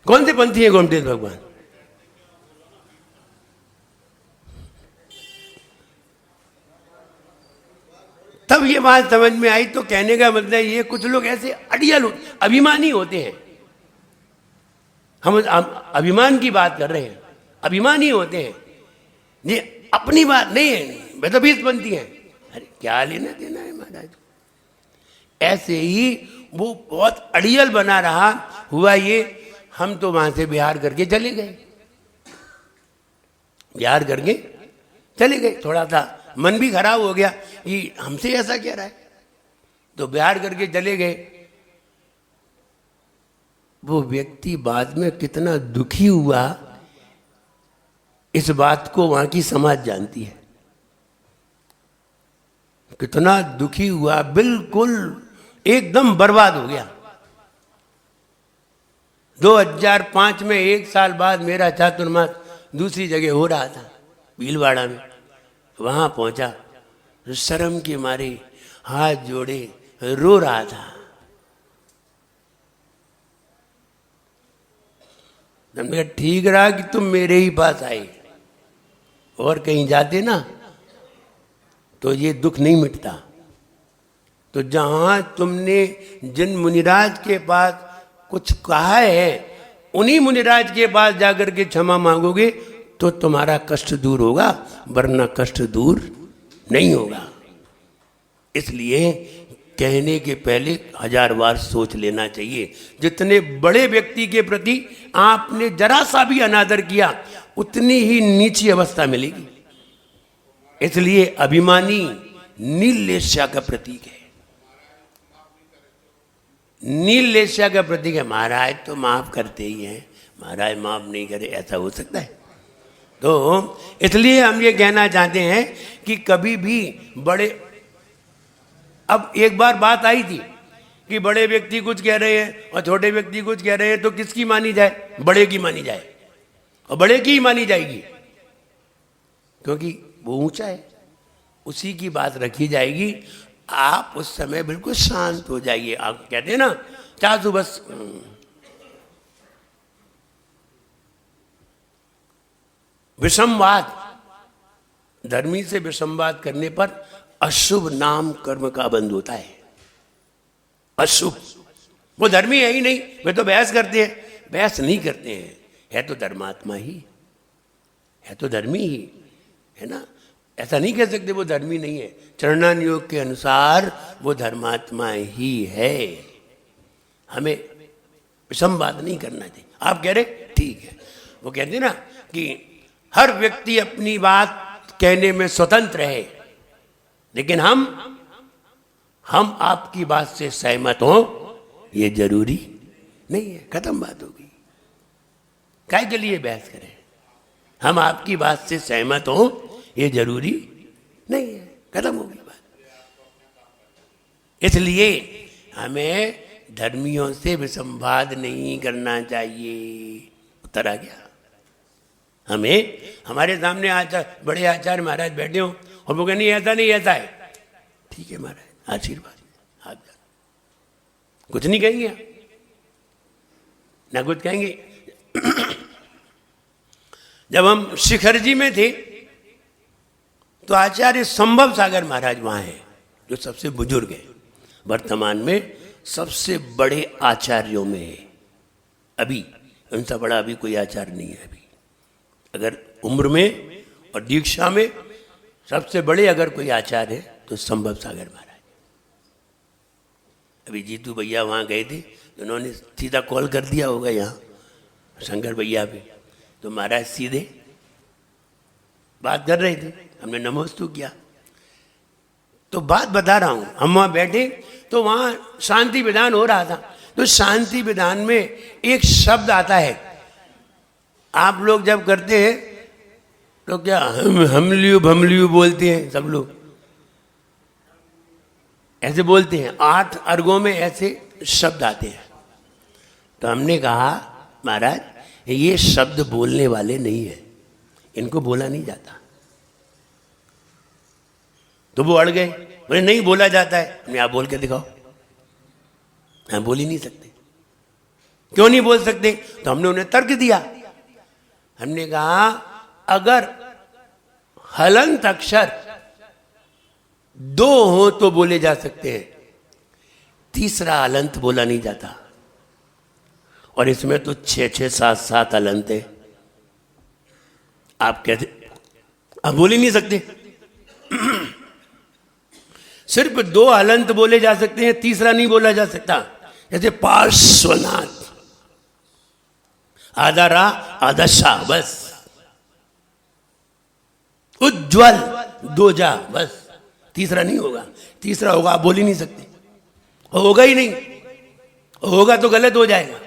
कौन से पंथी हैं गोमटेश भगवान, तब ये बात समझ में आई। तो कहने का मतलब ये, कुछ लोग ऐसे अड़ियल अभिमानी होते हैं। हम अभिमान की बात कर रहे हैं, अभिमानी होते हैं, ये अपनी बात नहीं है, वे तो 20पंथी हैं, अरे क्या लेना देना है महाराज। ऐसे ही वो बहुत अड़ियल बना रहा। हुआ ये, हम तो वहां से बिहार करके चले गए, बिहार करके चले गए। थोड़ा सा मन भी खराब हो गया कि हमसे ऐसा कह रहा है, तो बिहार करके चले गए। वो व्यक्ति बाद में कितना दुखी हुआ, इस बात को वहां की समाज जानती है। कितना दुखी हुआ, बिल्कुल एकदम बर्बाद हो गया। 2005 में, 1 साल बाद मेरा चातुर्मास दूसरी जगह हो रहा था, भीलवाड़ा में। वहां पहुंचा, शर्म के मारे हाथ जोड़े रो रहा था। हमने कहा ठीक रहा कि तुम मेरे ही पास आए, और कहीं जाते ना तो ये दुख नहीं मिटता। तो जहां तुमने जिन मुनिराज के पास कुछ कहा है, उन्हीं मुनिराज के पास जाकर के क्षमा मांगोगे तो तुम्हारा कष्ट दूर होगा, वरना कष्ट दूर नहीं होगा। इसलिए कहने के पहले 1000 बार सोच लेना चाहिए। जितने बड़े व्यक्ति के प्रति आपने जरा सा भी अनादर किया, उतनी ही नीची अवस्था मिलेगी। इसलिए अभिमानी नीलेश्या का प्रतीक है, नीलेश्या का प्रतीक है। महाराज तो माफ करते ही हैं, महाराज माफ नहीं करे, ऐसा हो सकता है? तो इसलिए हम ये कहना चाहते हैं कि कभी भी बड़े, अब एक बार बात आई थी कि बड़े व्यक्ति कुछ कह रहे हैं और छोटे व्यक्ति कुछ कह रहे हैं, तो किसकी मानी जाए? बड़े की मानी जाए, और बड़े की ही मानी जाएगी, क्योंकि वो ऊंचा है, उसी की बात रखी जाएगी। आप उस समय बिल्कुल शांत हो जाइए। आप कहते हैं ना चाचू बस विषमवाद, धर्मी से विषमवाद करने पर अशुभ नाम कर्म का बंध होता है। अशुभ, वो धर्मी है ही नहीं, वे तो बहस करते हैं। बहस नहीं करते हैं, है तो धर्मात्मा ही, है तो धर्मी ही है ना। ऐसा नहीं कह सकते वो धर्मी नहीं है। चरणान योग के अनुसार वो धर्मात्मा ही है। हमें विषमवाद नहीं करना चाहिए। आप कह रहे ठीक है, वो कहते हैं ना कि हर व्यक्ति अपनी बात कहने में स्वतंत्र है, लेकिन हम आपकी बात से सहमत हो ये जरूरी नहीं है। खत्म बात होगी, काय के लिए बहस करें। हम आपकी बात से सहमत हो ये जरूरी नहीं है, खत्म होगी बात। इसलिए हमें धर्मियों से विसंवाद नहीं करना चाहिए। उत्तर आ गया। हमें, हमारे सामने आचार्य, बड़े आचार्य महाराज बैठे हो और वो कहते नहीं ऐसा नहीं ऐसा है, ठीक है महाराज आशीर्वाद, आप कुछ नहीं कहेंगे, ना कुछ कहेंगे। जब हम शिखर जी में थे तो आचार्य संभव सागर महाराज वहां हैं, जो सबसे बुजुर्ग हैं, वर्तमान में सबसे बड़े आचार्यों में है। अभी उनसे बड़ा अभी कोई आचार्य नहीं है। अभी अगर उम्र में और दीक्षा में सबसे बड़े अगर कोई आचार्य है तो संभव सागर महाराज। अभी जीतू भैया वहाँ गए थे, उन्होंने सीधा कॉल कर दिया होगा यहाँ शंकर भैया पे, तो महाराज सीधे बात कर रहे थे, हमने नमोस्तु किया। तो बात बता रहा हूँ, हम वहाँ बैठे तो वहाँ शांति विधान हो रहा था। तो शांति विधान में एक शब्द आता है, आप लोग जब करते हैं तो क्या हमलियू भमलियू बोलते हैं, सब लोग ऐसे बोलते हैं। 8 अर्गों में ऐसे शब्द आते हैं। तो हमने कहा महाराज ये शब्द बोलने वाले नहीं है, इनको बोला नहीं जाता। तो वो अड़ गए, बोले नहीं बोला जाता है। हमने आप बोल के दिखाओ। हम बोल ही नहीं सकते। क्यों नहीं बोल सकते? तो हमने उन्हें तर्क दिया। हमने कहा अगर हलंत अक्षर 2 हो तो बोले जा सकते हैं, तीसरा हलंत बोला नहीं जाता। और इसमें तो 6-6, 7-7 हलंत है। आप कहते आप बोल ही नहीं सकते। सिर्फ 2 हलंत बोले जा सकते हैं, तीसरा नहीं बोला जा सकता। जैसे पार्श्वनाथ, आधा रा आधा शाह, बस। उज्ज्वल 2 जा, बस। तीसरा नहीं होगा। तीसरा होगा आप बोल ही नहीं सकते, होगा ही नहीं। होगा तो गलत हो जाएगा।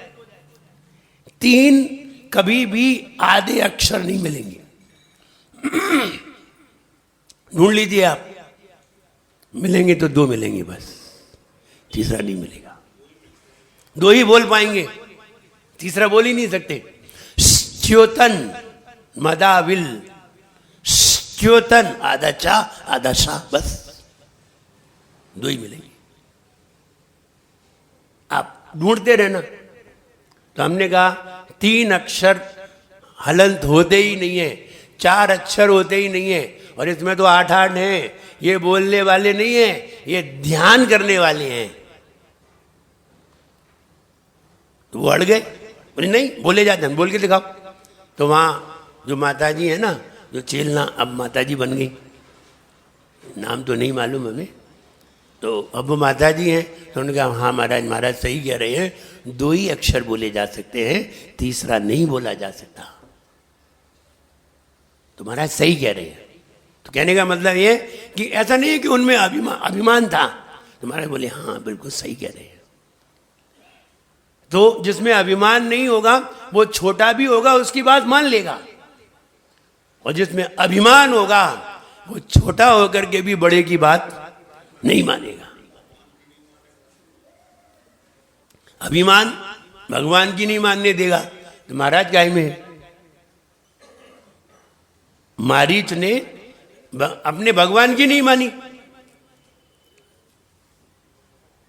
3 कभी भी आधे अक्षर नहीं मिलेंगे। ढूंढ लीजिए आप, मिलेंगे तो 2 मिलेंगे बस, तीसरा नहीं मिलेगा। 2 ही बोल पाएंगे, तीसरा बोल ही नहीं सकते। च्योतन मदाविल, च्योतन आधा चा आधा शाह, बस 2 ही मिलेंगे। आप ढूंढते रहना। तो हमने कहा 3 अक्षर हलंत होते ही नहीं है, 4 अक्षर होते ही नहीं है। और इसमें तो 8-8 हैं। ये बोलने वाले नहीं है, ये ध्यान करने वाले हैं। तो वो अड़ गए, बोले नहीं बोले जाते हैं, बोल के दिखाओ। तो वहाँ जो माता जी है ना, जो चेलना अब माता जी बन गई, नाम तो नहीं मालूम हमें, तो अब वो माता जी हैं। तो उन्होंने कहा हाँ महाराज, महाराज सही कह रहे हैं, 2 ही अक्षर बोले जा सकते हैं, तीसरा नहीं बोला जा सकता। तो महाराज सही कह रहे हैं। तो कहने का मतलब ये कि ऐसा नहीं है कि उनमें अभिमान था। तो महाराज बोले हाँ बिल्कुल सही कह रहे हैं। तो जिसमें अभिमान नहीं होगा वो छोटा भी होगा उसकी बात मान लेगा, और जिसमें अभिमान होगा वो छोटा होकर के भी बड़े की बात नहीं मानेगा। अभिमान भगवान की नहीं मानने देगा तो महाराज काय में है। मारीच ने अपने भगवान की नहीं मानी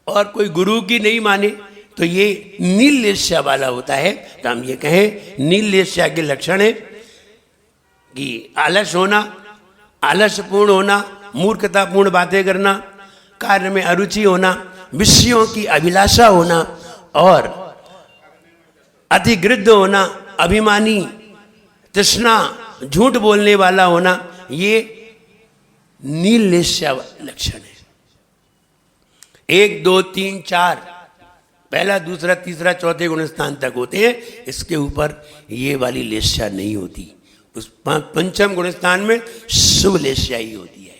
और कोई गुरु की नहीं माने तो ये नील लेस्या वाला होता है। तो हम ये कहें नील लेस्या के लक्षण है कि आलस होना, आलसपूर्ण होना, मूर्खतापूर्ण बातें करना, कार्य में अरुचि होना, विषयों की अभिलाषा होना और अतिगृद्ध होना, अभिमानी, तृष्णा, झूठ बोलने वाला होना, ये नील लेस्या लक्षण है। 1 2 3 4 पहला, दूसरा, तीसरा, चौथे गुण स्थान तक होते हैं। इसके ऊपर ये वाली लेस्या नहीं होती। उस पंचम गुण स्थान में शुभ लेस्या ही होती है।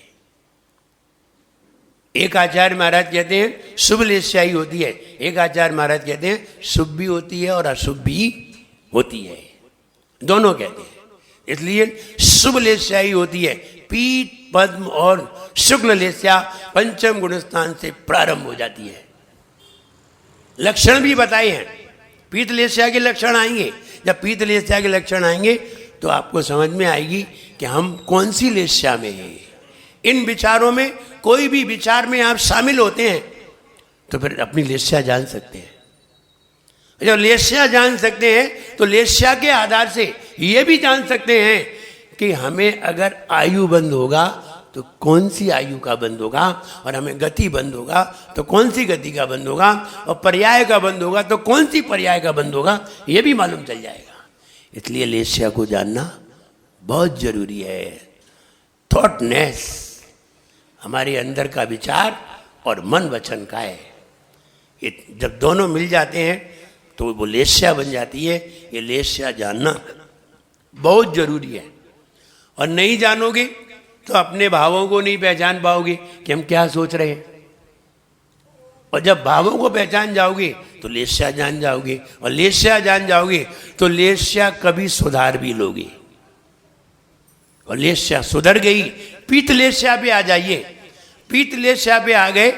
एक आचार्य महाराज कहते हैं शुभ लेस्या ही होती है, एक आचार्य महाराज कहते हैं शुभ भी होती है और अशुभ भी होती है, दोनों कहते हैं। इसलिए शुभ लेस्या ही होती है। पीठ, पद्म और शुक्ल लेस्या पंचम गुण स्थान से प्रारंभ हो जाती है। लक्षण भी बताए हैं। पीत लेस्या के लक्षण आएंगे। जब पीत लेस्या के लक्षण आएंगे तो आपको समझ में आएगी कि हम कौन सी लेस्या में हैं। इन विचारों में कोई भी विचार में आप शामिल होते हैं तो फिर अपनी लेस्या जान सकते हैं। जब लेस्या जान सकते हैं तो लेस्या के आधार से ये भी जान सकते हैं कि हमें अगर आयु बंद होगा तो कौन सी आयु का बंद होगा, और हमें गति बंद होगा तो कौन सी गति का बंद होगा, और पर्याय का बंद होगा तो कौन सी पर्याय का बंद होगा, ये भी मालूम चल जाएगा। इसलिए लेस्या को जानना बहुत जरूरी है। थॉटनेस हमारे अंदर का विचार और मन वचन का है। ये जब दोनों मिल जाते हैं तो वो लेस्या बन जाती है। ये लेस्या जानना बहुत जरूरी है। और नहीं जानोगे तो अपने भावों को नहीं पहचान पाओगे कि हम क्या सोच रहे हैं। और जब भावों को पहचान जाओगे तो लेस्या जान जाओगे, और लेस्या जान जाओगे तो लेस्या कभी सुधार भी लोगे। और लेस्या सुधर गई, पीत लेस्या पे आ जाइए। पीत लेस्या पे आ गए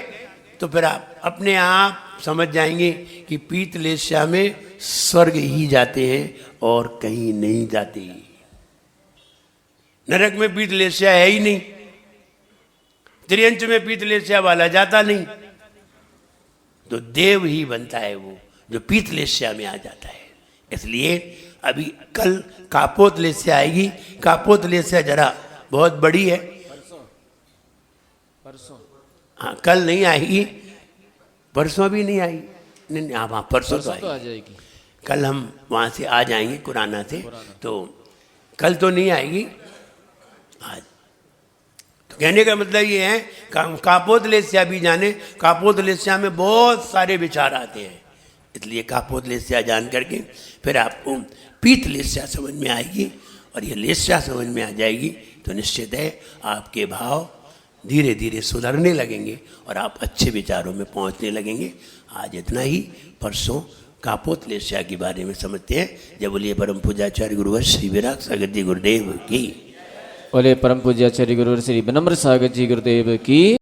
तो फिर आप अपने आप समझ जाएंगे कि पीत लेस्या में स्वर्ग ही जाते हैं और कहीं नहीं जाते। नरक में पीत लेस्या है ही नहीं, त्रियंच में पीत लेस्या वाला जाता नहीं, तो देव ही बनता है वो जो पीत लेस्या में आ जाता है। इसलिए अभी कल कापोत लेस्या आएगी। कापोत लेस्या जरा बहुत बड़ी है। हाँ, कल नहीं आएगी, परसों भी नहीं आई। नहीं, हाँ, परसों तो आ जाएगी। कल हम वहाँ से आ जाएंगे कुराना से, तो कल तो नहीं आएगी आज। तो कहने का मतलब ये है कापोत लेस्या भी जाने। कापोत लेस्या में बहुत सारे विचार आते हैं। इसलिए कापोत लेस्या जान करके फिर आपको पीत लेस्या समझ में आएगी, और ये लेस्या समझ में आ जाएगी तो निश्चित है आपके भाव धीरे धीरे सुधरने लगेंगे और आप अच्छे विचारों में पहुंचने लगेंगे। आज इतना ही। परसों कापोत लेस्या के बारे में समझते हैं। जब बोलिए परम पूज्याचार्य गुरुवर श्री विराग सागर जी गुरुदेव की। बोले परम पूज्याचार्य गुरुवर श्री विनम्र सागर जी गुरुदेव की।